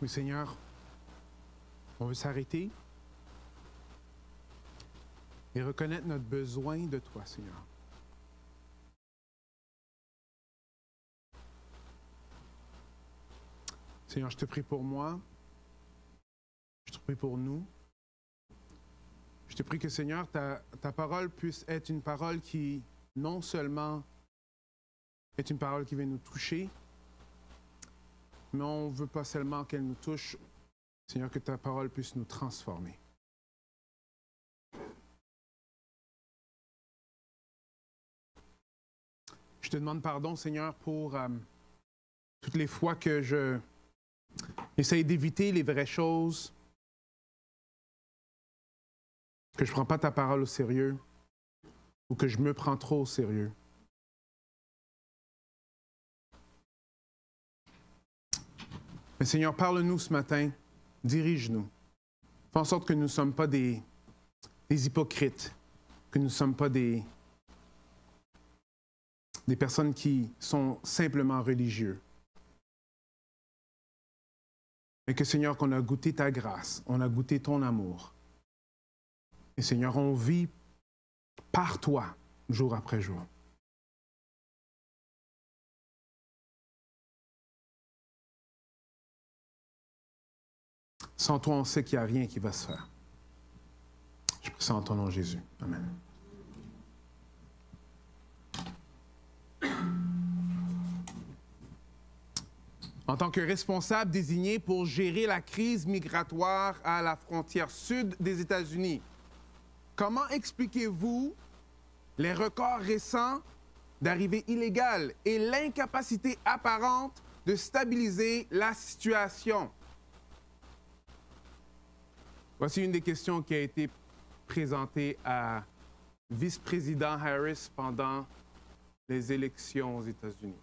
Oui, Seigneur, on veut s'arrêter et reconnaître notre besoin de toi, Seigneur. Seigneur, je te prie pour moi, je te prie pour nous. Je te prie que, Seigneur, ta parole puisse être une parole qui, non seulement est une parole qui vient nous toucher, mais on ne veut pas seulement qu'elle nous touche, Seigneur, que ta parole puisse nous transformer. Je te demande pardon, Seigneur, pour toutes les fois que je essaye d'éviter les vraies choses, que je ne prends pas ta parole au sérieux ou que je me prends trop au sérieux. Mais Seigneur, parle-nous ce matin, dirige-nous. Fais en sorte que nous ne sommes pas des hypocrites, que nous ne sommes pas des personnes qui sont simplement religieux. Mais que Seigneur, qu'on a goûté ta grâce, on a goûté ton amour. Et Seigneur, on vit par toi, jour après jour. Sans toi, on sait qu'il n'y a rien qui va se faire. Je prie ça en ton nom, Jésus. Amen. En tant que responsable désigné pour gérer la crise migratoire à la frontière sud des États-Unis, comment expliquez-vous les records récents d'arrivées illégales et l'incapacité apparente de stabiliser la situation? Voici une des questions qui a été présentée à vice-président Harris pendant les élections aux États-Unis.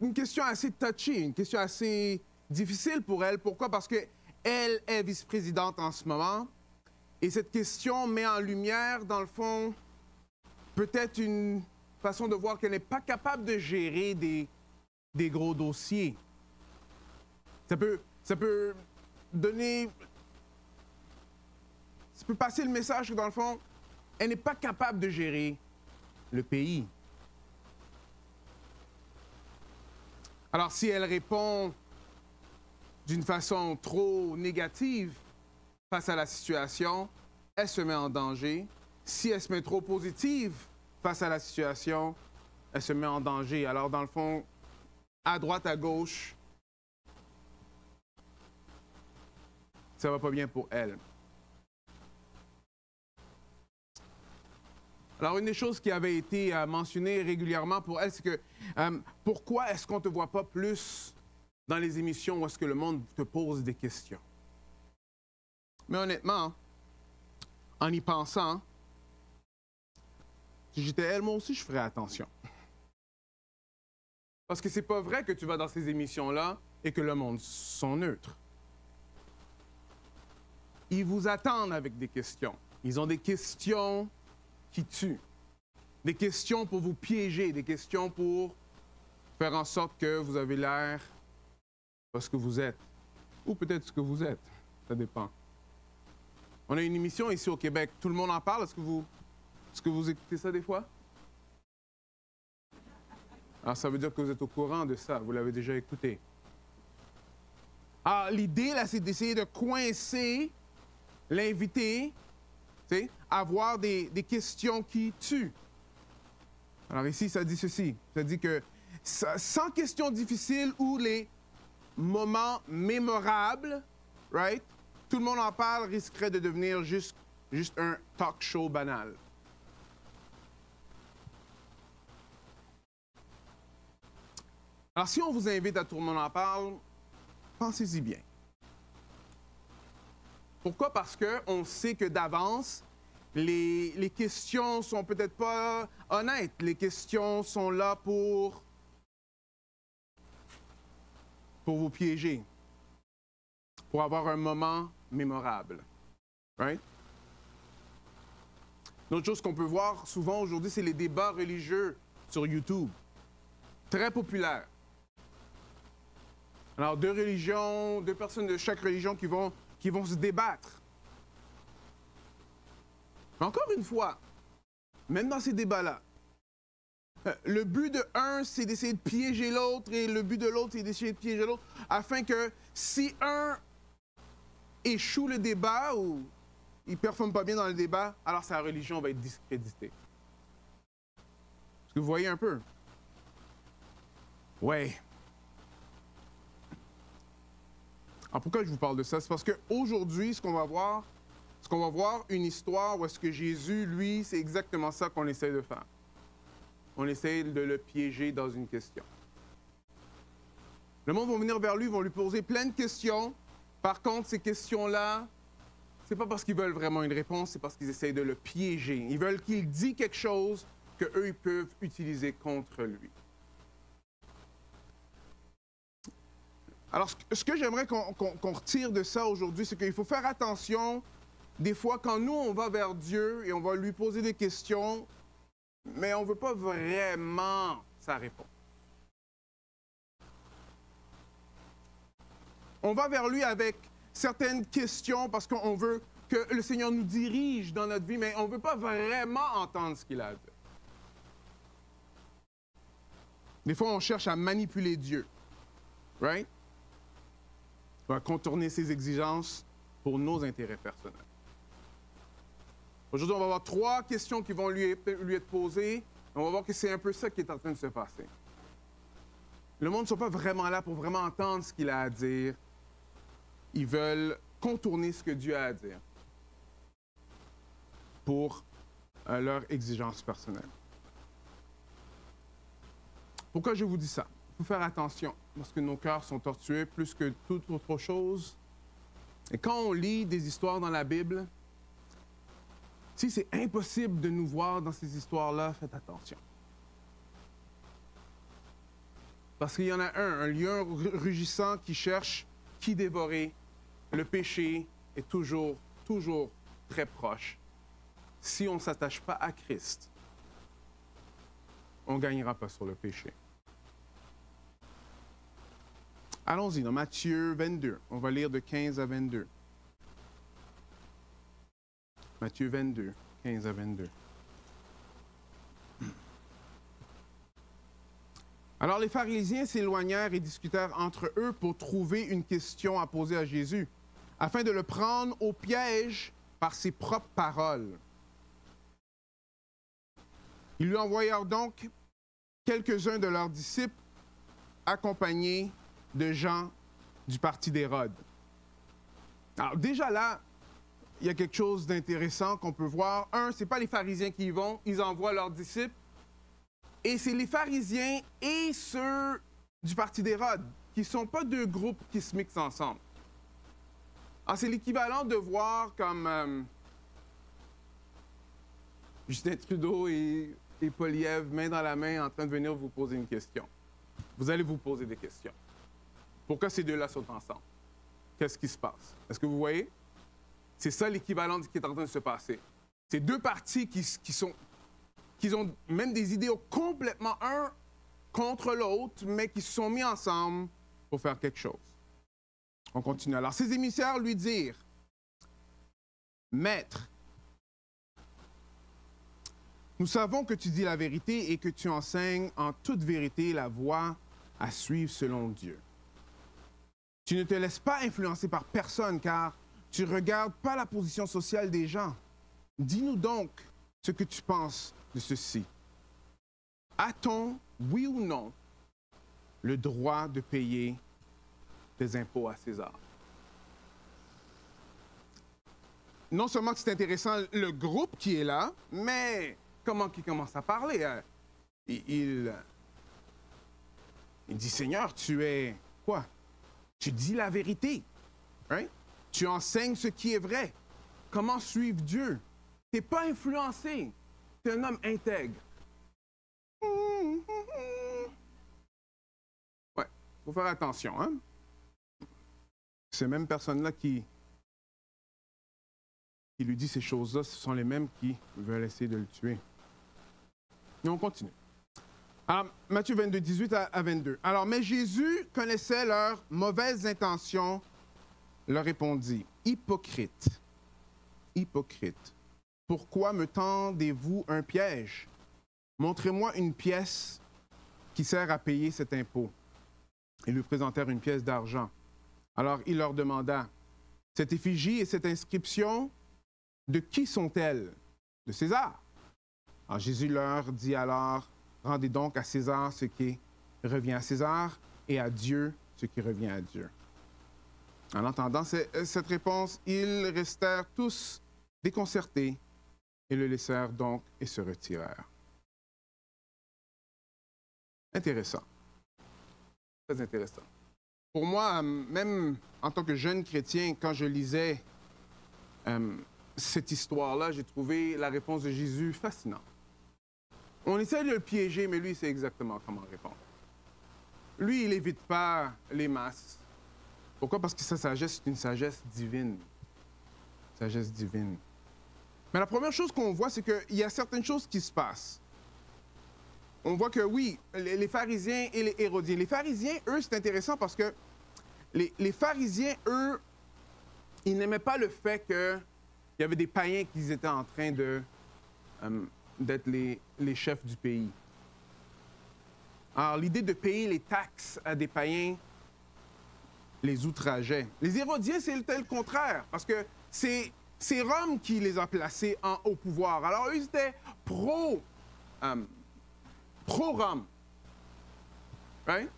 Une question assez touchy, une question assez difficile pour elle. Pourquoi? Parce qu'elle est vice-présidente en ce moment. Et cette question met en lumière, dans le fond, peut-être une façon de voir qu'elle n'est pas capable de gérer des gros dossiers. Ça peut donner... Ça peut passer le message que, dans le fond, elle n'est pas capable de gérer le pays. Alors, si elle répond d'une façon trop négative face à la situation, elle se met en danger. Si elle se met trop positive face à la situation, elle se met en danger. Alors, dans le fond, à droite, à gauche, ça va pas bien pour elle. Alors, une des choses qui avait été mentionnée régulièrement pour elle, c'est que pourquoi est-ce qu'on ne te voit pas plus dans les émissions où est-ce que le monde te pose des questions? Mais honnêtement, en y pensant, si j'étais elle, moi aussi, je ferais attention. Parce que c'est pas vrai que tu vas dans ces émissions-là et que le monde sont neutres. Ils vous attendent avec des questions. Ils ont des questions qui tuent. Des questions pour vous piéger, des questions pour faire en sorte que vous avez l'air de ce que vous êtes. Ou peut-être ce que vous êtes. Ça dépend. On a une émission ici au Québec. Tout le monde en parle. Est-ce que vous écoutez ça des fois? Alors, ça veut dire que vous êtes au courant de ça. Vous l'avez déjà écouté. Alors, l'idée, là, c'est d'essayer de coincer l'invité, avoir des questions qui tuent. Alors ici, ça dit ceci. Ça dit que sans questions difficiles ou les moments mémorables, right? Tout le monde en parle, risquerait de devenir juste un talk show banal. Alors si on vous invite à Tout le monde en parle, pensez-y bien. Pourquoi? Parce qu'on sait que d'avance, les questions sont peut-être pas honnêtes. Les questions sont là pour vous piéger, pour avoir un moment mémorable. Right? Une autre chose qu'on peut voir souvent aujourd'hui, c'est les débats religieux sur YouTube. Très populaire. Alors, deux personnes de chaque religion qui vont se débattre. Mais encore une fois, même dans ces débats-là, le but de un, c'est d'essayer de piéger l'autre, et le but de l'autre, c'est d'essayer de piéger l'autre, afin que si un échoue le débat ou il ne performe pas bien dans le débat, alors sa religion va être discréditée. Est-ce que vous voyez un peu? Ouais. Alors pourquoi je vous parle de ça? C'est parce qu'aujourd'hui, ce qu'on va voir une histoire où est-ce que Jésus, lui, c'est exactement ça qu'on essaie de faire. On essaie de le piéger dans une question. Le monde va venir vers lui, vont lui poser plein de questions. Par contre, ces questions-là, c'est pas parce qu'ils veulent vraiment une réponse, c'est parce qu'ils essayent de le piéger. Ils veulent qu'il dise quelque chose qu'eux, ils peuvent utiliser contre lui. Alors, ce que j'aimerais qu'on retire de ça aujourd'hui, c'est qu'il faut faire attention, des fois, quand nous, on va vers Dieu et on va lui poser des questions, mais on ne veut pas vraiment sa réponse. On va vers lui avec certaines questions parce qu'on veut que le Seigneur nous dirige dans notre vie, mais on ne veut pas vraiment entendre ce qu'il a à dire. Des fois, on cherche à manipuler Dieu. Right? On va contourner ses exigences pour nos intérêts personnels. Aujourd'hui, on va avoir 3 questions qui vont lui être posées. On va voir que c'est un peu ça qui est en train de se passer. Le monde ne sont pas vraiment là pour vraiment entendre ce qu'il a à dire. Ils veulent contourner ce que Dieu a à dire pour leurs exigences personnelles. Pourquoi je vous dis ça? Il faut faire attention, parce que nos cœurs sont tortueux plus que toute autre chose. Et quand on lit des histoires dans la Bible, si c'est impossible de nous voir dans ces histoires-là, faites attention. Parce qu'il y en a un lion rugissant qui cherche qui dévorer. Le péché est toujours très proche. Si on ne s'attache pas à Christ, on ne gagnera pas sur le péché. Allons-y, dans Matthieu 22. On va lire de 15 à 22. Matthieu 22, 15 à 22. Alors les pharisiens s'éloignèrent et discutèrent entre eux pour trouver une question à poser à Jésus, afin de le prendre au piège par ses propres paroles. Ils lui envoyèrent donc quelques-uns de leurs disciples accompagnés de gens du parti d'Hérode. Alors déjà là, il y a quelque chose d'intéressant qu'on peut voir. Un, ce n'est pas les pharisiens qui y vont, ils envoient leurs disciples. Et c'est les pharisiens et ceux du parti d'Hérode, qui ne sont pas 2 groupes qui se mixent ensemble. Alors c'est l'équivalent de voir comme Justin Trudeau et Poilievre, main dans la main, en train de venir vous poser une question. Vous allez vous poser des questions. Pourquoi ces deux-là sont ensemble? Qu'est-ce qui se passe? Est-ce que vous voyez? C'est ça l'équivalent de ce qui est en train de se passer. C'est 2 partis qui ont même des idéaux complètement un contre l'autre, mais qui se sont mis ensemble pour faire quelque chose. On continue. Alors, ses émissaires lui dirent, « Maître, nous savons que tu dis la vérité et que tu enseignes en toute vérité la voie à suivre selon Dieu. Tu ne te laisses pas influencer par personne, car tu ne regardes pas la position sociale des gens. Dis-nous donc ce que tu penses de ceci. A-t-on, oui ou non, le droit de payer des impôts à César? » Non seulement que c'est intéressant le groupe qui est là, mais comment il commence à parler? Il dit, « Seigneur, tu es quoi? Tu dis la vérité. Hein? Tu enseignes ce qui est vrai. Comment suivre Dieu? Tu n'es pas influencé. Tu es un homme intègre. » Ouais, il faut faire attention. Hein? Ces mêmes personnes-là qui lui disent ces choses-là, ce sont les mêmes qui veulent essayer de le tuer. Et on continue. Alors, Matthieu 22, 18 à 22. Alors, mais Jésus connaissait leurs mauvaises intentions, leur répondit, hypocrite, hypocrite, pourquoi me tendez-vous un piège? Montrez-moi une pièce qui sert à payer cet impôt. Ils lui présentèrent une pièce d'argent. Alors il leur demanda, cette effigie et cette inscription, de qui sont-elles? De César. Alors Jésus leur dit alors, rendez donc à César ce qui revient à César et à Dieu ce qui revient à Dieu. En entendant cette réponse, ils restèrent tous déconcertés et le laissèrent donc et se retirèrent. Intéressant. Très intéressant. Pour moi, même en tant que jeune chrétien, quand je lisais cette histoire-là, j'ai trouvé la réponse de Jésus fascinante. On essaie de le piéger, mais lui, il sait exactement comment répondre. Lui, il n'évite pas les masses. Pourquoi? Parce que sa sagesse, c'est une sagesse divine. Sagesse divine. Mais la première chose qu'on voit, c'est qu'il y a certaines choses qui se passent. On voit que oui, les pharisiens et les hérodiens. Les pharisiens, eux, c'est intéressant parce que les pharisiens, eux, ils n'aimaient pas le fait qu'il y avait des païens qui étaient en train d'être les chefs du pays. Alors, l'idée de payer les taxes à des païens les outrageait. Les hérodiens, c'était le contraire, parce que c'est Rome qui les a placés au pouvoir. Alors, eux, ils étaient pro-Rome. Right?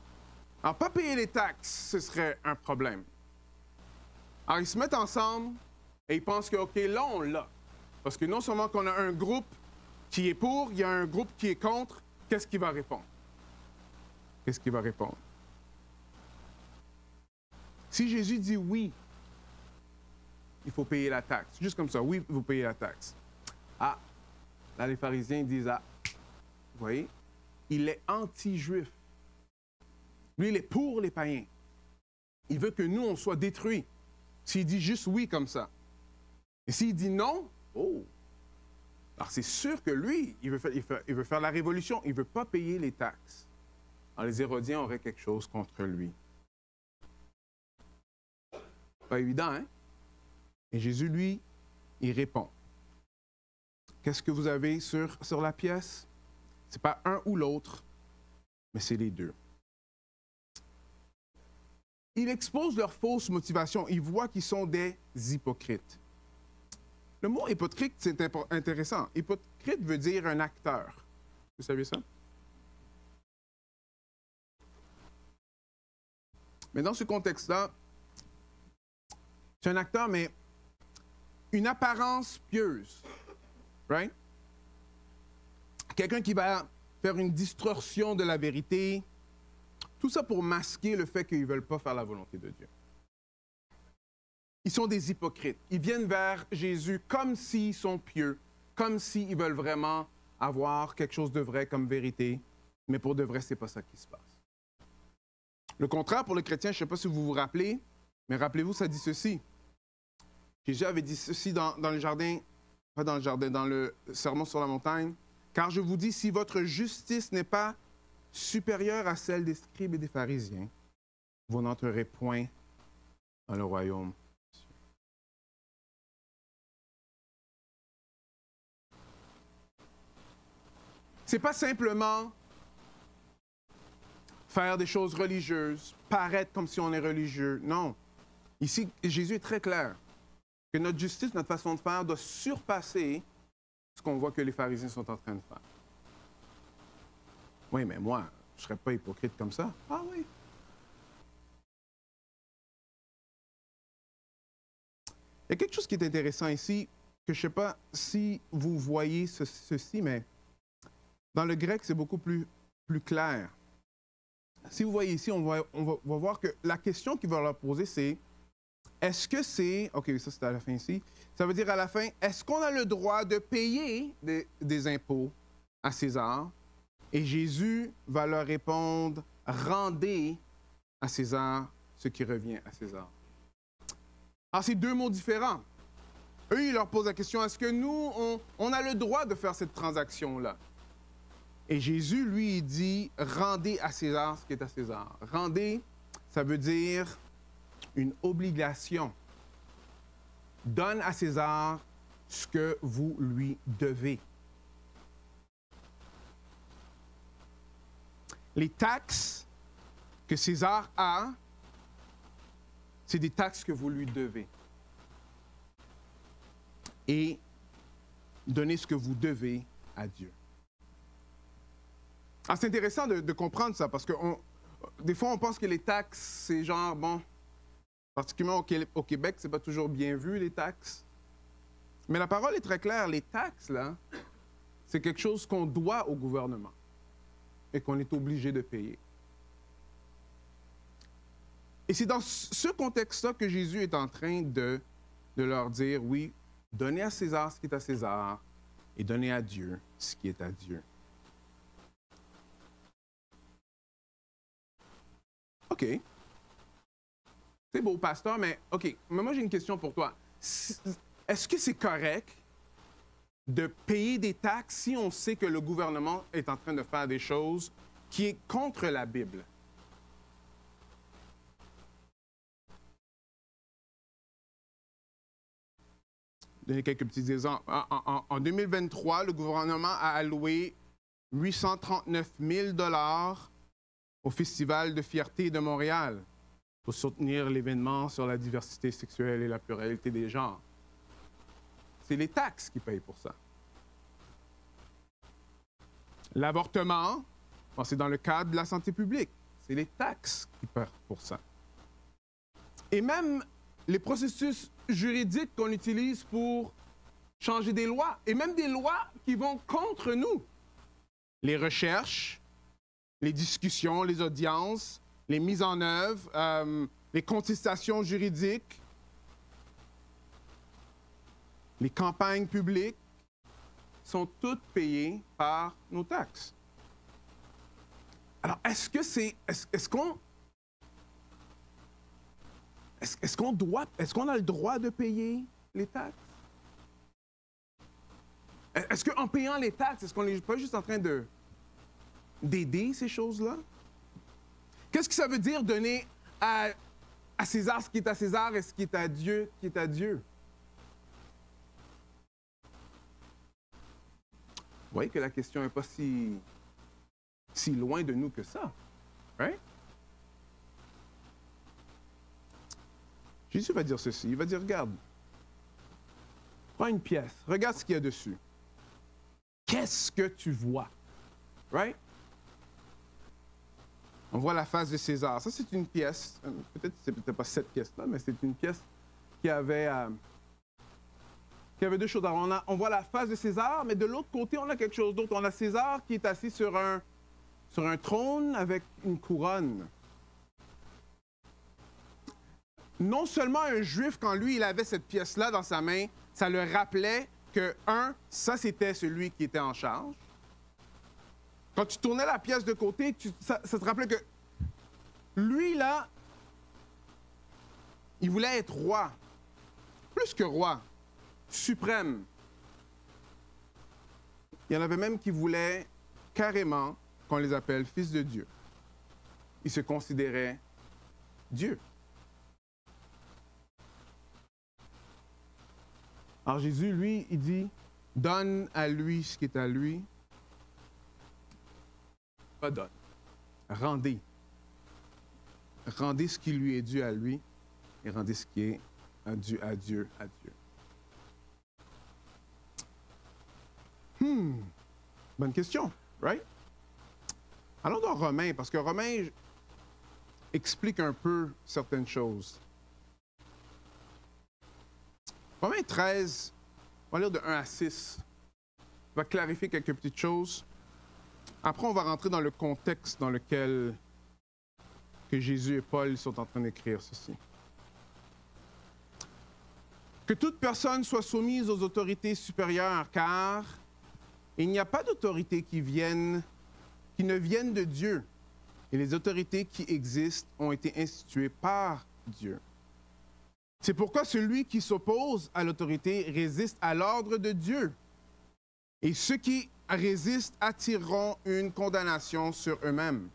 Alors, pas payer les taxes, ce serait un problème. Alors, ils se mettent ensemble et ils pensent que, OK, là, on l'a. Parce que non seulement qu'on a un groupe qui est pour, il y a un groupe qui est contre, qu'est-ce qu'il va répondre? Qu'est-ce qu'il va répondre? Si Jésus dit oui, il faut payer la taxe. Juste comme ça, oui, vous payez la taxe. Ah, là, les pharisiens disent, ah, vous voyez, il est anti-juif. Lui, il est pour les païens. Il veut que nous, on soit détruits. S'il dit juste oui comme ça. Et s'il dit non, oh! Alors, c'est sûr que lui, il veut faire la révolution. Il ne veut pas payer les taxes. Alors, les Hérodiens auraient quelque chose contre lui. Pas évident, hein? Et Jésus, lui, il répond. Qu'est-ce que vous avez sur la pièce? Ce n'est pas un ou l'autre, mais c'est les deux. Il expose leur fausse motivation. Il voit qu'ils sont des hypocrites. Le mot hypocrite, c'est intéressant. Hypocrite veut dire un acteur. Vous savez ça? Mais dans ce contexte-là, c'est un acteur, mais une apparence pieuse. Right? Quelqu'un qui va faire une distorsion de la vérité. Tout ça pour masquer le fait qu'ils ne veulent pas faire la volonté de Dieu. Ils sont des hypocrites. Ils viennent vers Jésus comme s'ils sont pieux, comme s'ils veulent vraiment avoir quelque chose de vrai comme vérité, mais pour de vrai, ce n'est pas ça qui se passe. Le contraire pour le chrétien, je ne sais pas si vous vous rappelez, mais rappelez-vous, ça dit ceci. Jésus avait dit ceci dans le jardin, pas dans le jardin, dans le sermon sur la montagne. Car je vous dis, si votre justice n'est pas supérieure à celle des scribes et des pharisiens, vous n'entrerez point dans le royaume. C'est pas simplement faire des choses religieuses, paraître comme si on est religieux. Non. Ici, Jésus est très clair que notre justice, notre façon de faire doit surpasser ce qu'on voit que les pharisiens sont en train de faire. Oui, mais moi, je ne serais pas hypocrite comme ça. Ah oui. Il y a quelque chose qui est intéressant ici, que je ne sais pas si vous voyez ceci, mais dans le grec, c'est beaucoup plus clair. Si vous voyez ici, on va voir que la question qu'il va leur poser, c'est est-ce que c'est... OK, ça c'est à la fin ici. Ça veut dire à la fin, est-ce qu'on a le droit de payer des impôts à César? Et Jésus va leur répondre, rendez à César ce qui revient à César. Alors, c'est deux mots différents. Eux, ils leur posent la question, est-ce que nous, on a le droit de faire cette transaction-là? Et Jésus, lui, il dit, rendez à César ce qui est à César. Rendez, ça veut dire une obligation. Donne à César ce que vous lui devez. Les taxes que César a, c'est des taxes que vous lui devez. Et donnez ce que vous devez à Dieu. Ah, c'est intéressant de comprendre ça, parce que des fois, on pense que les taxes, c'est genre, bon, particulièrement au Québec, c'est pas toujours bien vu, les taxes. Mais la parole est très claire, les taxes, là, c'est quelque chose qu'on doit au gouvernement et qu'on est obligé de payer. Et c'est dans ce contexte-là que Jésus est en train de leur dire, oui, donnez à César ce qui est à César et donnez à Dieu ce qui est à Dieu. OK. C'est beau, pasteur, mais OK. Mais moi, j'ai une question pour toi. Est-ce que c'est correct de payer des taxes si on sait que le gouvernement est en train de faire des choses qui est contre la Bible? Donner quelques petits exemples. En 2023, le gouvernement a alloué 839 000 $ au Festival de fierté de Montréal pour soutenir l'événement sur la diversité sexuelle et la pluralité des genres. C'est les taxes qui payent pour ça. L'avortement, bon, c'est dans le cadre de la santé publique. C'est les taxes qui payent pour ça. Et même les processus juridiques qu'on utilise pour changer des lois, et même des lois qui vont contre nous. Les recherches, les discussions, les audiences, les mises en œuvre, les contestations juridiques, les campagnes publiques sont toutes payées par nos taxes. Alors, est-ce qu'on a le droit de payer les taxes? Est-ce qu'en payant les taxes, est-ce qu'on n'est pas juste en train d'aider ces choses-là? Qu'est-ce que ça veut dire donner à César ce qui est à César et ce qui est à Dieu qui est à Dieu? Vous voyez que la question n'est pas si loin de nous que ça. Right? Jésus va dire ceci. Il va dire, regarde, prends une pièce, regarde ce qu'il y a dessus. Qu'est-ce que tu vois? Right? On voit la face de César. Ça, c'est une pièce. Peut-être pas cette pièce-là, mais c'est une pièce qui avait deux choses. Alors, on voit la face de César, mais de l'autre côté, on a quelque chose d'autre. On a César qui est assis sur un trône avec une couronne. Non seulement un Juif, quand lui, il avait cette pièce-là dans sa main, ça le rappelait que, ça, c'était celui qui était en charge. Quand tu tournais la pièce de côté, ça te rappelait que lui, là, il voulait être roi. Plus que roi, suprême. Il y en avait même qui voulaient carrément qu'on les appelle fils de Dieu. Ils se considéraient Dieu. Alors Jésus, lui, il dit, donne à lui ce qui est à lui. Pas donne. Rendez. Rendez ce qui lui est dû à lui et rendez ce qui est dû à Dieu, à Dieu. Bonne question, right? Allons dans Romains, parce que Romains explique un peu certaines choses. Romains 13, on va lire de 1 à 6. On va clarifier quelques petites choses. Après, on va rentrer dans le contexte dans lequel que Jésus et Paul sont en train d'écrire ceci. Que toute personne soit soumise aux autorités supérieures, car il n'y a pas d'autorité qui ne vienne de Dieu. Et les autorités qui existent ont été instituées par Dieu. C'est pourquoi celui qui s'oppose à l'autorité résiste à l'ordre de Dieu. Et ceux qui résistent attireront une condamnation sur eux-mêmes.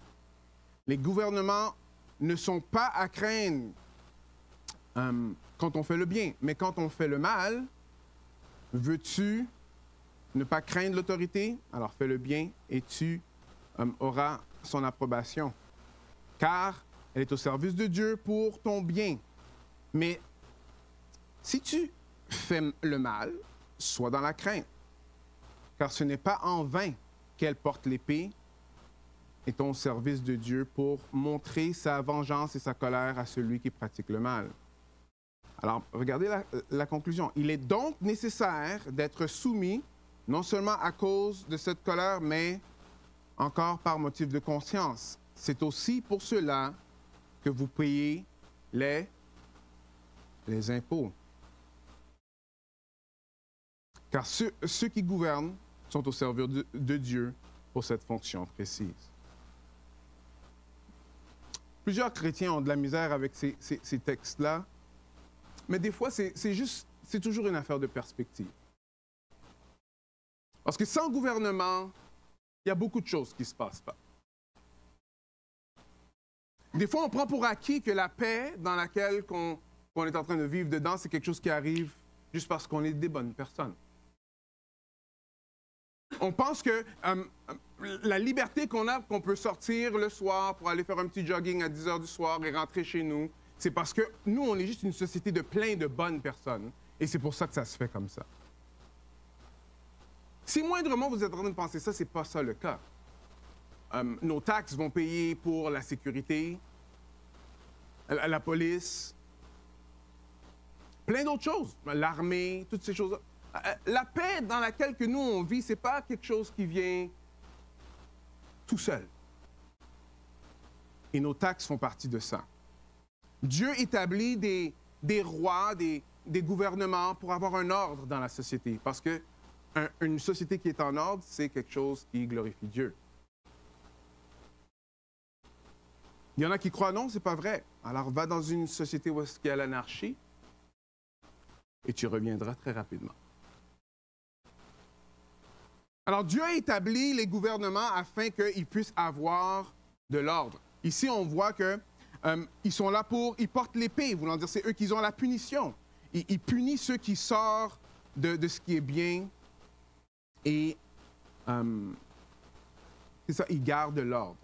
Les gouvernements ne sont pas à craindre quand on fait le bien, mais quand on fait le mal, veux-tu ne pas craindre l'autorité? Alors fais le bien et tu auras son approbation. Car elle est au service de Dieu pour ton bien. Mais si tu fais le mal, sois dans la crainte. Car ce n'est pas en vain qu'elle porte l'épée est au service de Dieu pour montrer sa vengeance et sa colère à celui qui pratique le mal. Alors, regardez la conclusion. Il est donc nécessaire d'être soumis, non seulement à cause de cette colère, mais encore par motif de conscience. C'est aussi pour cela que vous payez les impôts. Car ceux qui gouvernent sont au service de Dieu pour cette fonction précise. Plusieurs chrétiens ont de la misère avec ces textes-là, mais des fois, c'est toujours une affaire de perspective. Parce que sans gouvernement, il y a beaucoup de choses qui ne se passent pas. Des fois, on prend pour acquis que la paix dans laquelle qu'on est en train de vivre dedans, c'est quelque chose qui arrive juste parce qu'on est des bonnes personnes. On pense que la liberté qu'on a, qu'on peut sortir le soir pour aller faire un petit jogging à 10 heures du soir et rentrer chez nous, c'est parce que nous, on est juste une société de plein de bonnes personnes. Et c'est pour ça que ça se fait comme ça. Si moindrement vous êtes en train de penser ça, c'est pas ça le cas. Nos taxes vont payer pour la sécurité, la police, plein d'autres choses, l'armée, toutes ces choses-là. La paix dans laquelle que nous on vit, c'est pas quelque chose qui vient tout seul. Et nos taxes font partie de ça. Dieu établit des rois, des gouvernements pour avoir un ordre dans la société. Parce que une société qui est en ordre, c'est quelque chose qui glorifie Dieu. Il y en a qui croient non, c'est pas vrai. Alors va dans une société où il y a l'anarchie et tu reviendras très rapidement. Alors Dieu a établi les gouvernements afin qu'ils puissent avoir de l'ordre. Ici, on voit que ils sont là ils portent l'épée, voulant dire c'est eux qui ont la punition. Ils punissent ceux qui sortent de ce qui est bien et c'est ça, ils gardent l'ordre.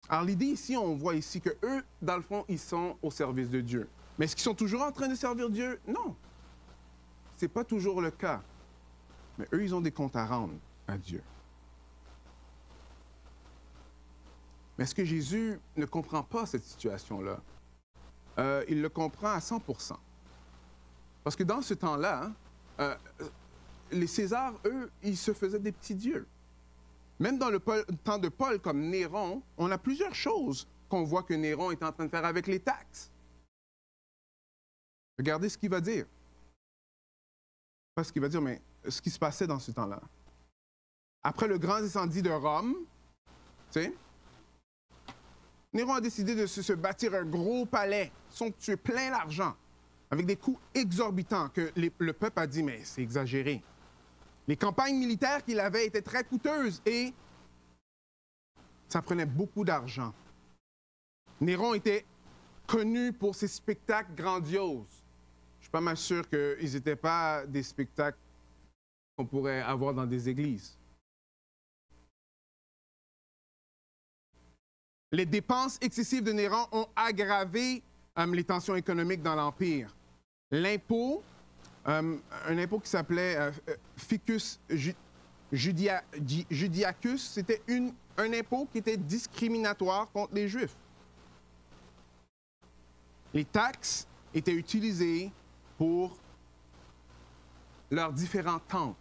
Alors l'idée ici, on voit ici que eux, dans le fond, ils sont au service de Dieu. Mais est-ce qu'ils sont toujours en train de servir Dieu? Non. C'est pas toujours le cas. Mais eux, ils ont des comptes à rendre à Dieu. Mais est-ce que Jésus ne comprend pas cette situation-là? Il le comprend à 100%. Parce que dans ce temps-là, les Césars, eux, ils se faisaient des petits dieux. Même dans le temps de Paul, comme Néron, on a plusieurs choses qu'on voit que Néron est en train de faire avec les taxes. Regardez ce qu'il va dire. Pas ce qu'il va dire, mais ce qui se passait dans ce temps-là. Après le grand incendie de Rome, tu sais, Néron a décidé de se bâtir un gros palais somptueux, plein d'argent, avec des coûts exorbitants que le peuple a dit, mais c'est exagéré. Les campagnes militaires qu'il avait étaient très coûteuses et ça prenait beaucoup d'argent. Néron était connu pour ses spectacles grandioses. Je ne suis pas mal sûr qu'ils n'étaient pas des spectacles qu'on pourrait avoir dans des églises. Les dépenses excessives de Néron ont aggravé les tensions économiques dans l'Empire. L'impôt, un impôt qui s'appelait Ficus Judiacus, c'était un impôt qui était discriminatoire contre les Juifs. Les taxes étaient utilisées pour leurs différents temples.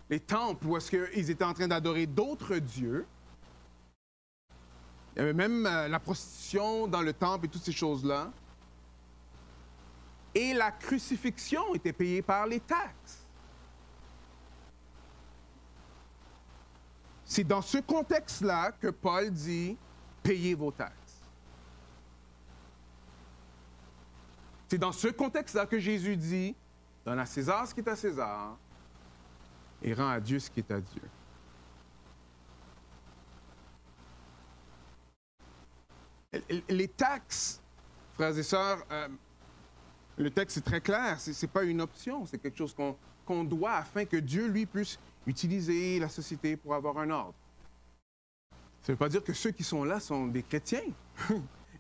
Les temples où est-ce qu'ils étaient en train d'adorer d'autres dieux. Il y avait même la prostitution dans le temple et toutes ces choses-là. Et la crucifixion était payée par les taxes. C'est dans ce contexte-là que Paul dit « payez vos taxes ». C'est dans ce contexte-là que Jésus dit Donne à César ce qui est à César et rends à Dieu ce qui est à Dieu. Les taxes, frères et sœurs, le texte est très clair, ce n'est pas une option, c'est quelque chose qu'on doit afin que Dieu, lui, puisse utiliser la société pour avoir un ordre. Ça ne veut pas dire que ceux qui sont là sont des chrétiens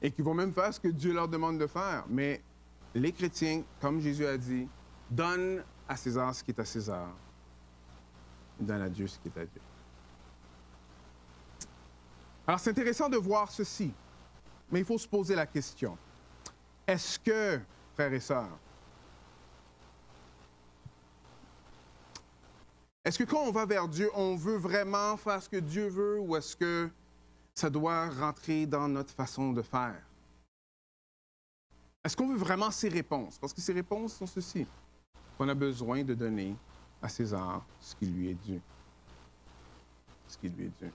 et qui vont même faire ce que Dieu leur demande de faire, mais les chrétiens, comme Jésus a dit, donnent à César ce qui est à César, et donnent à Dieu ce qui est à Dieu. Alors, c'est intéressant de voir ceci, mais il faut se poser la question. Est-ce que, frères et sœurs, est-ce que quand on va vers Dieu, on veut vraiment faire ce que Dieu veut ou est-ce que ça doit rentrer dans notre façon de faire? Est-ce qu'on veut vraiment ces réponses? Parce que ces réponses sont ceci. On a besoin de donner à César ce qui lui est dû. Ce qui lui est dû.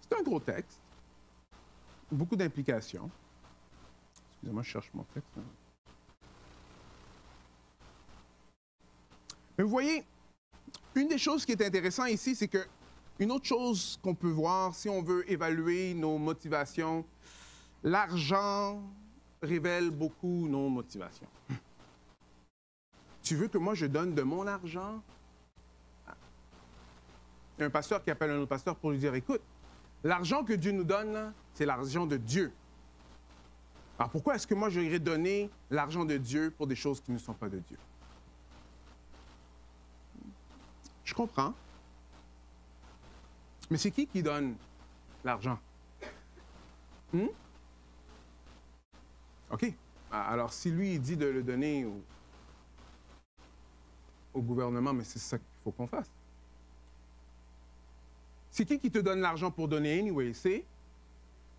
C'est un gros texte. Beaucoup d'implications. Excusez-moi, je cherche mon texte. Mais vous voyez, une des choses qui est intéressante ici, c'est que une autre chose qu'on peut voir, si on veut évaluer nos motivations, l'argent révèle beaucoup nos motivations. Tu veux que moi je donne de mon argent? Il y a un pasteur qui appelle un autre pasteur pour lui dire, écoute, l'argent que Dieu nous donne, c'est l'argent de Dieu. Alors pourquoi est-ce que moi j'irais donner l'argent de Dieu pour des choses qui ne sont pas de Dieu? Je comprends. Mais c'est qui donne l'argent? OK. Alors, si lui, il dit de le donner au gouvernement, mais c'est ça qu'il faut qu'on fasse. C'est qui te donne l'argent pour donner anyway? C'est?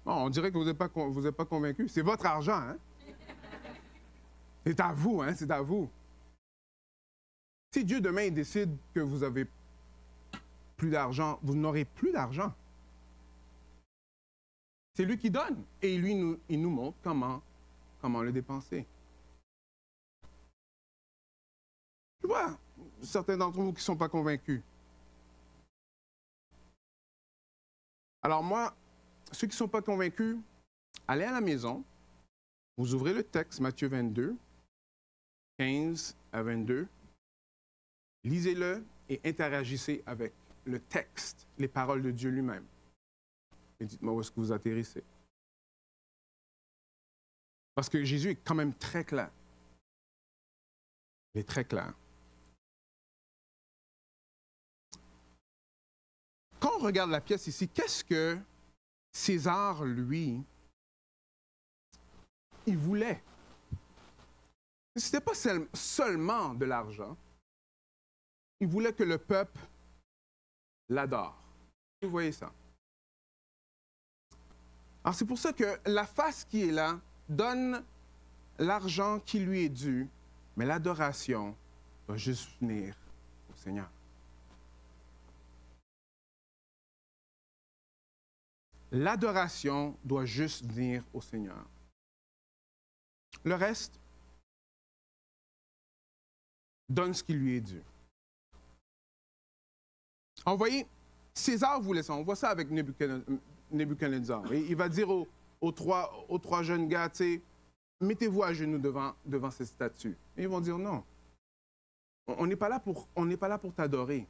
Bon, on dirait que vous n'êtes pas convaincu. C'est votre argent, hein? C'est à vous, hein? C'est à vous. Si Dieu, demain, il décide que vous avez plus d'argent, vous n'aurez plus d'argent. C'est lui qui donne. Et lui, il nous montre comment le dépenser. Je vois certains d'entre vous qui ne sont pas convaincus. Alors moi, ceux qui ne sont pas convaincus, allez à la maison, vous ouvrez le texte, Matthieu 22, 15 à 22, lisez-le et interagissez avec le texte, les paroles de Dieu lui-même. Et dites-moi où est-ce que vous atterrissez. Parce que Jésus est quand même très clair. Il est très clair. Quand on regarde la pièce ici, qu'est-ce que César, lui, il voulait? Ce n'était pas seulement de l'argent. Il voulait que le peuple l'adore. Vous voyez ça? Alors c'est pour ça que la face qui est là donne l'argent qui lui est dû, mais l'adoration doit juste venir au Seigneur. L'adoration doit juste venir au Seigneur. Le reste, donne ce qui lui est dû. Alors, vous voyez, César voulait ça. On voit ça avec Nebuchadnezzar. Il va dire aux trois jeunes gars, tu sais, mettez-vous à genoux devant cette statue. Et ils vont dire non. On n'est pas là pour t'adorer.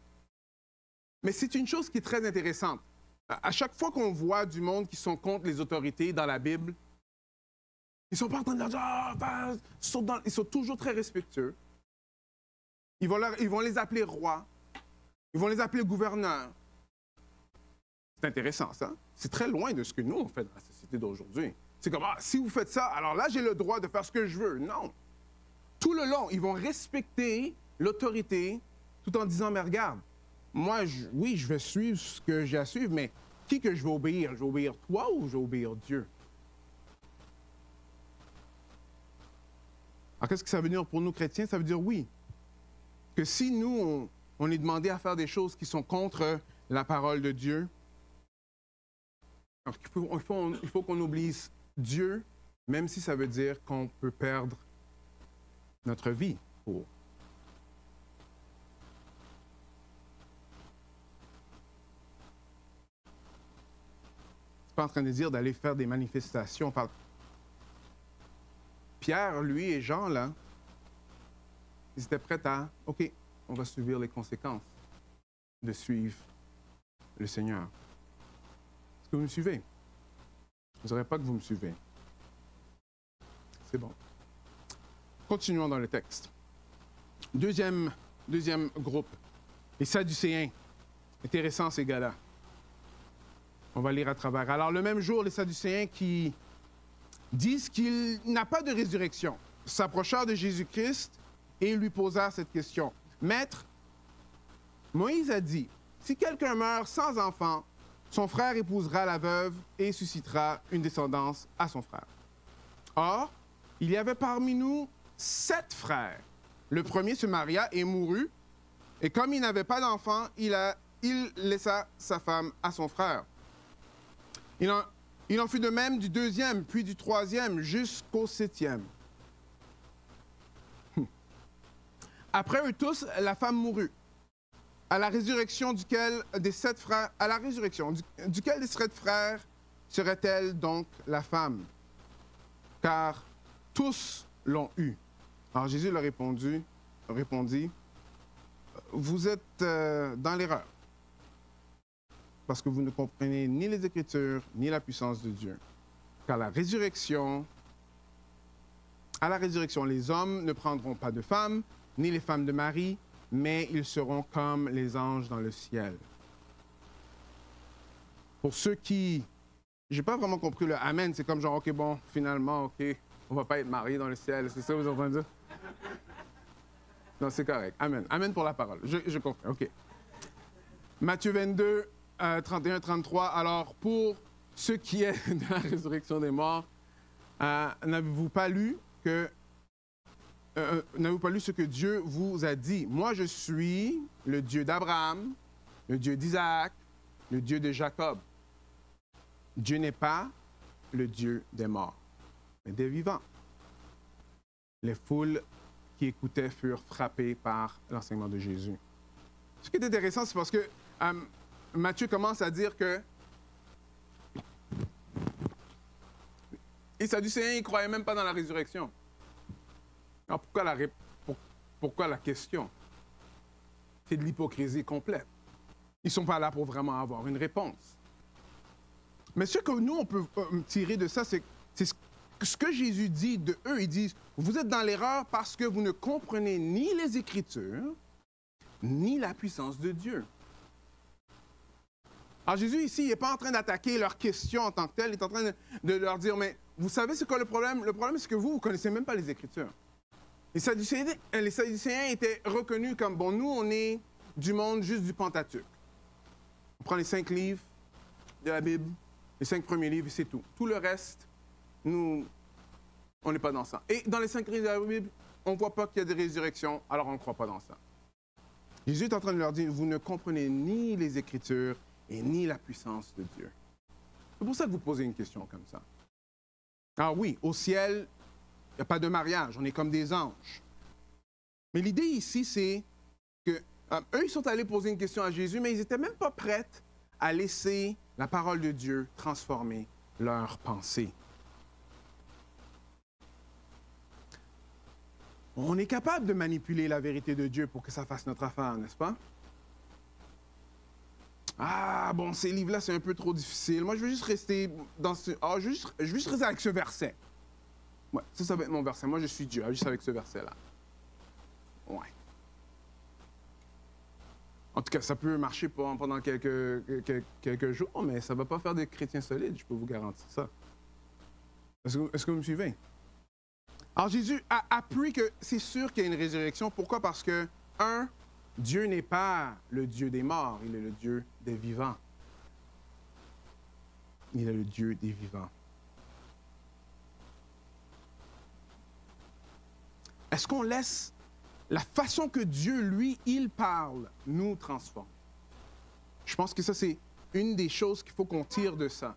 Mais c'est une chose qui est très intéressante. À chaque fois qu'on voit du monde qui sont contre les autorités dans la Bible, ils sont pas en train de leur dire, ils sont toujours très respectueux. Ils vont les appeler rois. Ils vont les appeler gouverneurs. C'est intéressant, ça. C'est très loin de ce que nous, on fait dans la société d'aujourd'hui. C'est comme, si vous faites ça, alors là, j'ai le droit de faire ce que je veux. Non. Tout le long, ils vont respecter l'autorité tout en disant, mais regarde, moi, oui, je vais suivre ce que j'ai à suivre, mais qui que je vais obéir? Je vais obéir toi ou je vais obéir Dieu? Alors, qu'est-ce que ça veut dire pour nous chrétiens? Ça veut dire oui. Que si nous, on est demandé à faire des choses qui sont contre la parole de Dieu, alors il faut qu'on oublie Dieu, même si ça veut dire qu'on peut perdre notre vie pour. C'est pas en train de dire d'aller faire des manifestations. Pierre, lui et Jean, là, ils étaient prêts à, OK, on va subir les conséquences de suivre le Seigneur. Est-ce que vous me suivez? Je ne dirais pas que vous me suivez. C'est bon. Continuons dans le texte. Deuxième groupe, les Sadducéens. Intéressant ces gars-là. On va lire à travers. Alors, le même jour, les Sadducéens qui disent qu'il n'a pas de résurrection s'approchèrent de Jésus-Christ et lui posèrent cette question. Maître, Moïse a dit, si quelqu'un meurt sans enfant, son frère épousera la veuve et suscitera une descendance à son frère. Or, il y avait parmi nous 7 frères. Le premier se maria et mourut, et comme il n'avait pas d'enfant, il laissa sa femme à son frère. Il en fut de même du deuxième, puis du troisième, jusqu'au 7e. Après eux tous, la femme mourut. À la résurrection duquel des 7 frères, à la résurrection duquel des 7 frères serait-elle donc la femme? Car tous l'ont eue. Alors Jésus leur répondit, vous êtes dans l'erreur, parce que vous ne comprenez ni les Écritures, ni la puissance de Dieu. Car à la résurrection, les hommes ne prendront pas de femmes, ni les femmes de mari, mais ils seront comme les anges dans le ciel. Pour ceux qui... J'ai pas vraiment compris le Amen, c'est comme genre, OK, bon, finalement, OK, on va pas être mariés dans le ciel, c'est ça que vous êtes en train de dire? Non, c'est correct. Amen. Amen pour la parole. Je comprends, OK. Matthieu 22, 31-33. Alors, pour ce qui est de la résurrection des morts, n'avez-vous pas lu ce que Dieu vous a dit? Moi, je suis le Dieu d'Abraham, le Dieu d'Isaac, le Dieu de Jacob. Dieu n'est pas le Dieu des morts, mais des vivants. Les foules qui écoutaient furent frappées par l'enseignement de Jésus. Ce qui est intéressant, c'est parce que Matthieu commence à dire que les Sadducéens ne croyaient même pas dans la résurrection. Alors pourquoi la question? C'est de l'hypocrisie complète. Ils ne sont pas là pour vraiment avoir une réponse. Mais ce que nous, on peut tirer de ça, c'est ce que Jésus dit de eux. Ils disent, vous êtes dans l'erreur parce que vous ne comprenez ni les Écritures, ni la puissance de Dieu. Alors Jésus, ici, il n'est pas en train d'attaquer leurs questions en tant que telles. Il est en train de leur dire, mais vous savez c'est quoi le problème? Le problème, c'est que vous ne connaissez même pas les Écritures. Les Sadducéens étaient reconnus comme, bon, nous, on est du monde juste du Pentateuque. On prend les 5 livres de la Bible, les 5 premiers livres, et c'est tout. Tout le reste, nous, on n'est pas dans ça. Et dans les 5 livres de la Bible, on ne voit pas qu'il y a des résurrections, alors on ne croit pas dans ça. Jésus est en train de leur dire, vous ne comprenez ni les Écritures et ni la puissance de Dieu. C'est pour ça que vous posez une question comme ça. Alors oui, au ciel, il n'y a pas de mariage, on est comme des anges. Mais l'idée ici, c'est que eux, ils sont allés poser une question à Jésus, mais ils n'étaient même pas prêts à laisser la parole de Dieu transformer leurs pensées. On est capable de manipuler la vérité de Dieu pour que ça fasse notre affaire, n'est-ce pas? Ah, bon, ces livres-là, c'est un peu trop difficile. Moi, je veux juste rester dans ce... Ah, je veux juste rester avec ce verset. Ouais, ça va être mon verset. Moi, je suis Dieu, juste avec ce verset-là. Ouais. En tout cas, ça peut marcher pendant quelques jours, mais ça ne va pas faire des chrétiens solides, je peux vous garantir ça. Est-ce que vous me suivez? Alors, Jésus appuie que c'est sûr qu'il y a une résurrection. Pourquoi? Parce que, Dieu n'est pas le Dieu des morts, il est le Dieu des vivants. Il est le Dieu des vivants. Est-ce qu'on laisse la façon que Dieu, lui, il parle, nous transforme? Je pense que ça, c'est une des choses qu'il faut qu'on tire de ça.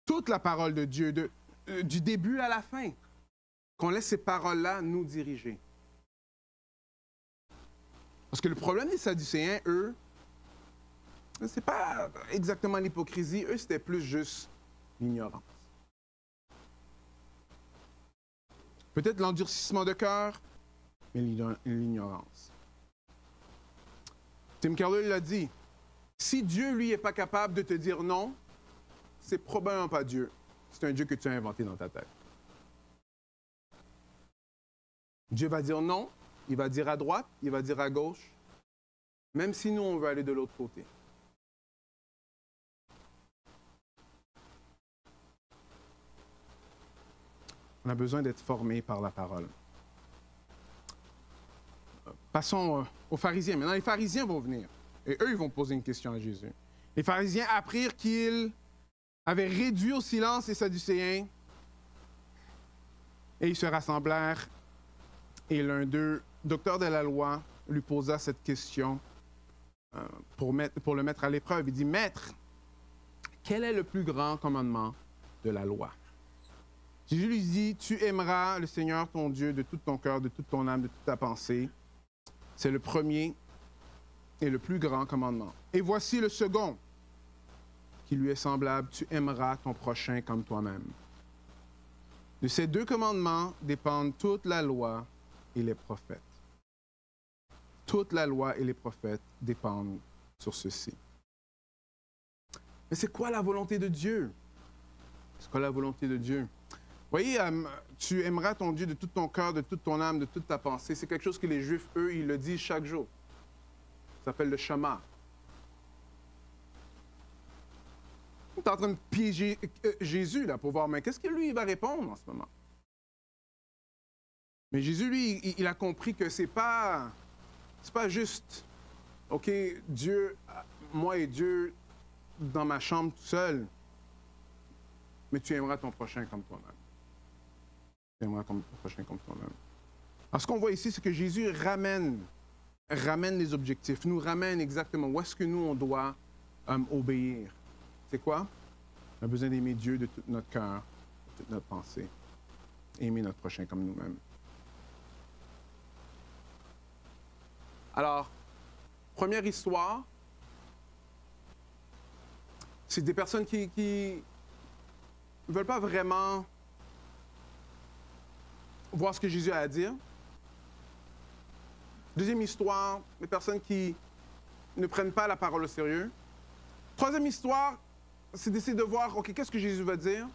Toute la parole de Dieu, du début à la fin, qu'on laisse ces paroles-là nous diriger. Parce que le problème des Sadducéens, eux, c'est pas exactement l'hypocrisie, eux, c'était plus juste l'ignorance. Peut-être l'endurcissement de cœur, mais l'ignorance. Tim Keller l'a dit, si Dieu, lui, n'est pas capable de te dire non, c'est probablement pas Dieu. C'est un Dieu que tu as inventé dans ta tête. Dieu va dire non, il va dire à droite, il va dire à gauche, même si nous, on veut aller de l'autre côté. On a besoin d'être formé par la parole. Passons aux pharisiens. Maintenant, les pharisiens vont venir. Et eux, ils vont poser une question à Jésus. Les pharisiens apprirent qu'il avait réduit au silence les Sadducéens. Et ils se rassemblèrent. Et l'un d'eux, docteur de la loi, lui posa cette question pour le mettre à l'épreuve. Il dit, « Maître, quel est le plus grand commandement de la loi? » Jésus lui dit, « Tu aimeras le Seigneur ton Dieu de tout ton cœur, de toute ton âme, de toute ta pensée. » C'est le premier et le plus grand commandement. Et voici le second, qui lui est semblable, « Tu aimeras ton prochain comme toi-même. » De ces deux commandements dépendent toute la loi et les prophètes. Toute la loi et les prophètes dépendent sur ceci. Mais c'est quoi la volonté de Dieu? C'est quoi la volonté de Dieu? Vous voyez, tu aimeras ton Dieu de tout ton cœur, de toute ton âme, de toute ta pensée. C'est quelque chose que les Juifs, eux, ils le disent chaque jour. Ça s'appelle le Shema. Tu es en train de piéger Jésus, là, pour voir, mais qu'est-ce que lui, il va répondre en ce moment? Mais Jésus, lui, il a compris que c'est pas juste, OK, Dieu, moi et Dieu, dans ma chambre tout seul, mais tu aimeras ton prochain comme toi-même. Tu aimeras ton prochain comme toi-même. Alors, ce qu'on voit ici, c'est que Jésus ramène les objectifs, nous ramène exactement où est-ce que nous, on doit obéir. C'est quoi? On a besoin d'aimer Dieu de tout notre cœur, de toute notre pensée. Aimer notre prochain comme nous-mêmes. Alors, première histoire, c'est des personnes qui ne veulent pas vraiment voir ce que Jésus a à dire. Deuxième histoire, des personnes qui ne prennent pas la parole au sérieux. Troisième histoire, c'est d'essayer de voir, OK, qu'est-ce que Jésus va dire?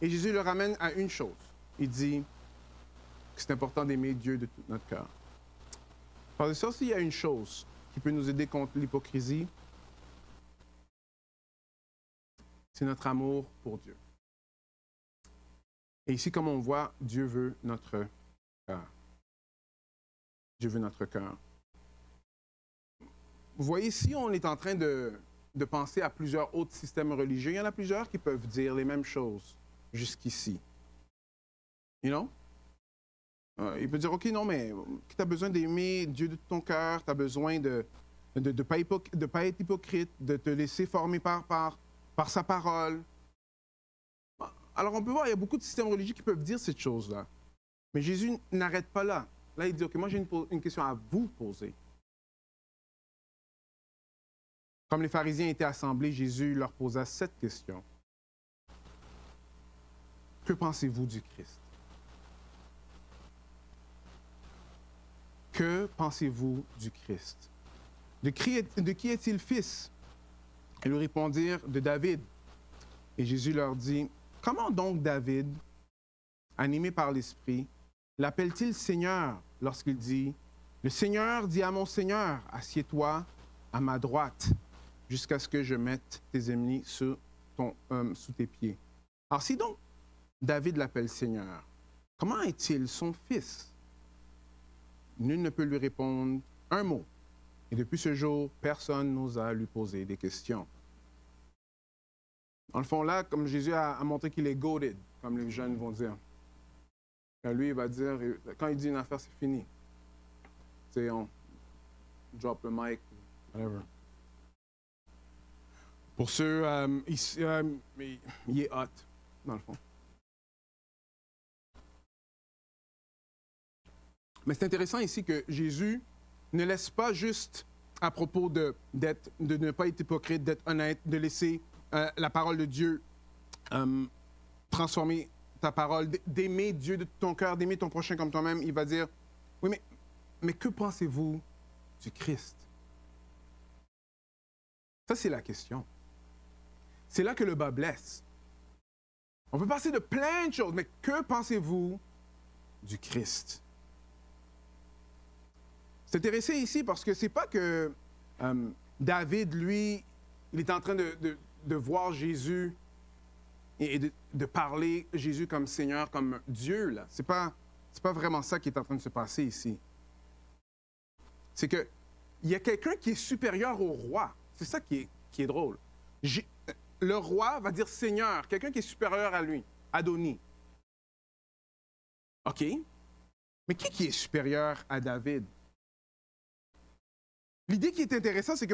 Et Jésus le ramène à une chose. Il dit que c'est important d'aimer Dieu de tout notre cœur. Parce que ça aussi, il y a une chose qui peut nous aider contre l'hypocrisie, c'est notre amour pour Dieu. Et ici, comme on voit, Dieu veut notre cœur. Dieu veut notre cœur. Vous voyez, si on est en train de penser à plusieurs autres systèmes religieux, il y en a plusieurs qui peuvent dire les mêmes choses jusqu'ici. You know? Il peut dire, OK, non, mais tu as besoin d'aimer Dieu de tout ton cœur, tu as besoin de ne pas être hypocrite, de te laisser former par sa parole. Alors, on peut voir, il y a beaucoup de systèmes religieux qui peuvent dire cette chose-là. Mais Jésus n'arrête pas là. Là, il dit, OK, moi, j'ai une question à vous poser. Comme les pharisiens étaient assemblés, Jésus leur posa cette question. Que pensez-vous du Christ? Que pensez-vous du Christ? De qui est-il fils? Ils lui répondirent, de David. Et Jésus leur dit, comment donc David, animé par l'Esprit, l'appelle-t-il Seigneur lorsqu'il dit, le Seigneur dit à mon Seigneur, assieds-toi à ma droite, jusqu'à ce que je mette tes ennemis sous tes pieds. Alors si donc David l'appelle Seigneur, comment est-il son fils? Nul ne peut lui répondre un mot. Et depuis ce jour, personne n'osa lui poser des questions. Dans le fond, là, comme Jésus a montré qu'il est goated, comme les jeunes vont dire. Quand lui, il va dire, quand il dit une affaire, c'est fini. C'est on drop le mic, whatever. Pour ceux, il est hot, dans le fond. Mais c'est intéressant ici que Jésus ne laisse pas juste à propos de ne pas être hypocrite, d'être honnête, de laisser la parole de Dieu transformer ta parole, d'aimer Dieu de tout ton cœur, d'aimer ton prochain comme toi-même. Il va dire, oui, mais que pensez-vous du Christ? Ça, c'est la question. C'est là que le bas blesse. On peut passer de plein de choses, mais que pensez-vous du Christ? C'est intéressant ici parce que c'est pas que David, lui, il est en train de voir Jésus et de parler Jésus comme Seigneur, comme Dieu, là. C'est pas vraiment ça qui est en train de se passer ici. C'est que il y a quelqu'un qui est supérieur au roi. C'est ça qui est drôle. Le roi va dire Seigneur, quelqu'un qui est supérieur à lui, Adoni. OK. Mais qui est supérieur à David? L'idée qui est intéressante, c'est que,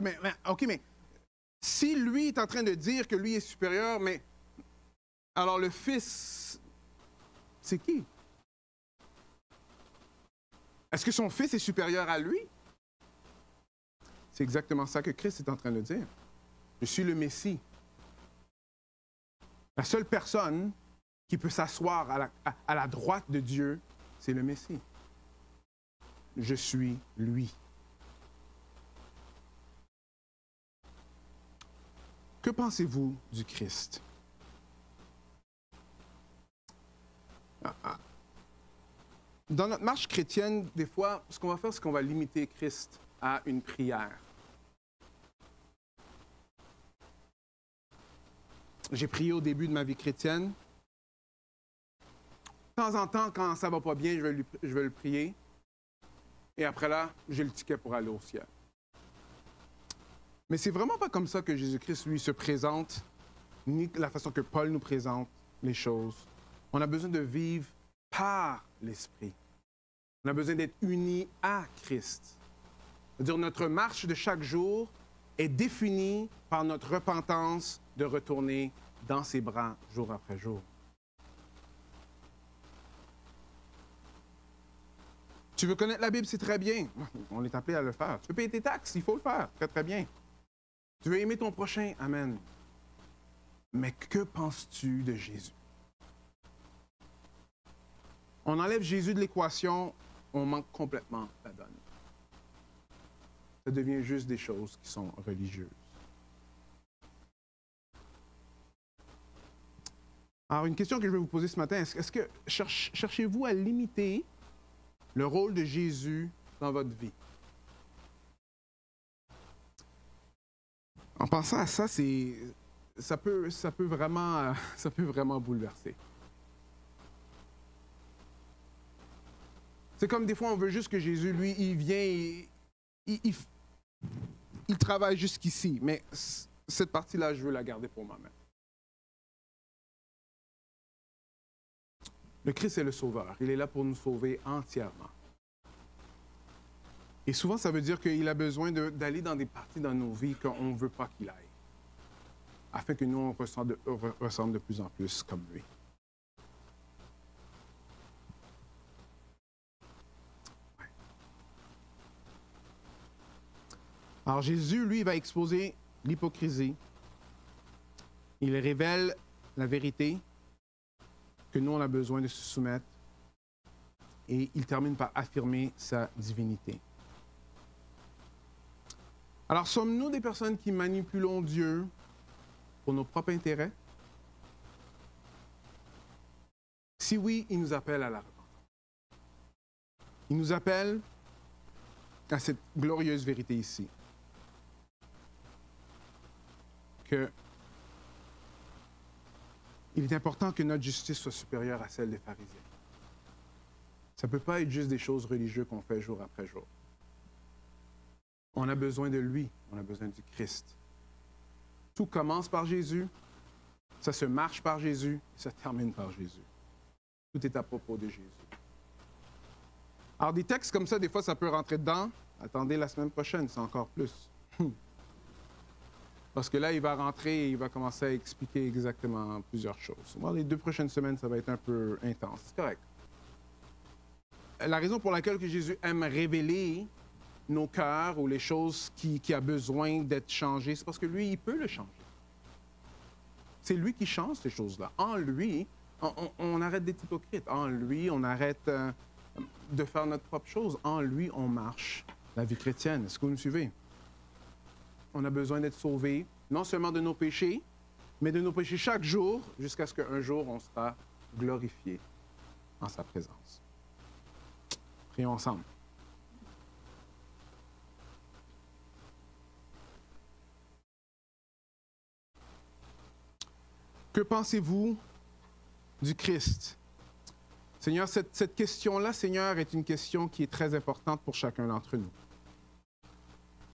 OK, mais si lui est en train de dire que lui est supérieur, mais alors le fils, c'est qui? Est-ce que son fils est supérieur à lui? C'est exactement ça que Christ est en train de dire. Je suis le Messie. La seule personne qui peut s'asseoir à la droite de Dieu, c'est le Messie. Je suis lui. Que pensez-vous du Christ? Dans notre marche chrétienne, des fois, ce qu'on va faire, c'est qu'on va limiter Christ à une prière. J'ai prié au début de ma vie chrétienne. De temps en temps, quand ça va pas bien, je vais le prier. Et après là, j'ai le ticket pour aller au ciel. Mais c'est vraiment pas comme ça que Jésus-Christ, lui, se présente, ni la façon que Paul nous présente les choses. On a besoin de vivre par l'Esprit. On a besoin d'être unis à Christ. C'est-à-dire notre marche de chaque jour est définie par notre repentance de retourner dans ses bras jour après jour. Tu veux connaître la Bible, c'est très bien. On est appelé à le faire. Tu veux payer tes taxes, il faut le faire. Très, très bien. Tu veux aimer ton prochain, amen. Mais que penses-tu de Jésus? On enlève Jésus de l'équation, on manque complètement la donne. Ça devient juste des choses qui sont religieuses. Alors, une question que je vais vous poser ce matin, est-ce que cherchez-vous à limiter le rôle de Jésus dans votre vie? En pensant à ça, ça peut vraiment bouleverser. C'est comme des fois, on veut juste que Jésus, lui, il vient et il travaille jusqu'ici. Mais cette partie-là, je veux la garder pour moi-même. Le Christ est le Sauveur. Il est là pour nous sauver entièrement. Et souvent, ça veut dire qu'il a besoin d'aller dans des parties dans nos vies qu'on ne veut pas qu'il aille, afin que nous, on ressemble de plus en plus comme lui. Ouais. Alors Jésus, lui, va exposer l'hypocrisie. Il révèle la vérité, que nous, on a besoin de se soumettre. Et il termine par affirmer sa divinité. Alors, sommes-nous des personnes qui manipulons Dieu pour nos propres intérêts? Si oui, il nous appelle à la repentance. Il nous appelle à cette glorieuse vérité ici. Que il est important que notre justice soit supérieure à celle des pharisiens. Ça ne peut pas être juste des choses religieuses qu'on fait jour après jour. On a besoin de lui, on a besoin du Christ. Tout commence par Jésus, ça se marche par Jésus, ça termine par Jésus. Tout est à propos de Jésus. Alors des textes comme ça, des fois, ça peut rentrer dedans. Attendez la semaine prochaine, c'est encore plus. Parce que là, il va rentrer et il va commencer à expliquer exactement plusieurs choses. Bon, les 2 prochaines semaines, ça va être un peu intense. C'est correct. la raison pour laquelle que Jésus aime révéler nos cœurs ou les choses qui a besoin d'être changées, c'est parce que lui, il peut le changer. C'est lui qui change ces choses-là. En lui, on arrête d'être hypocrite. En lui, on arrête de faire notre propre chose. En lui, on marche la vie chrétienne. Est-ce que vous me suivez? On a besoin d'être sauvés, non seulement de nos péchés, mais de nos péchés chaque jour, jusqu'à ce qu'un jour, on sera glorifié en sa présence. Prions ensemble. Que pensez-vous du Christ? Seigneur, cette question-là, Seigneur, est une question qui est très importante pour chacun d'entre nous.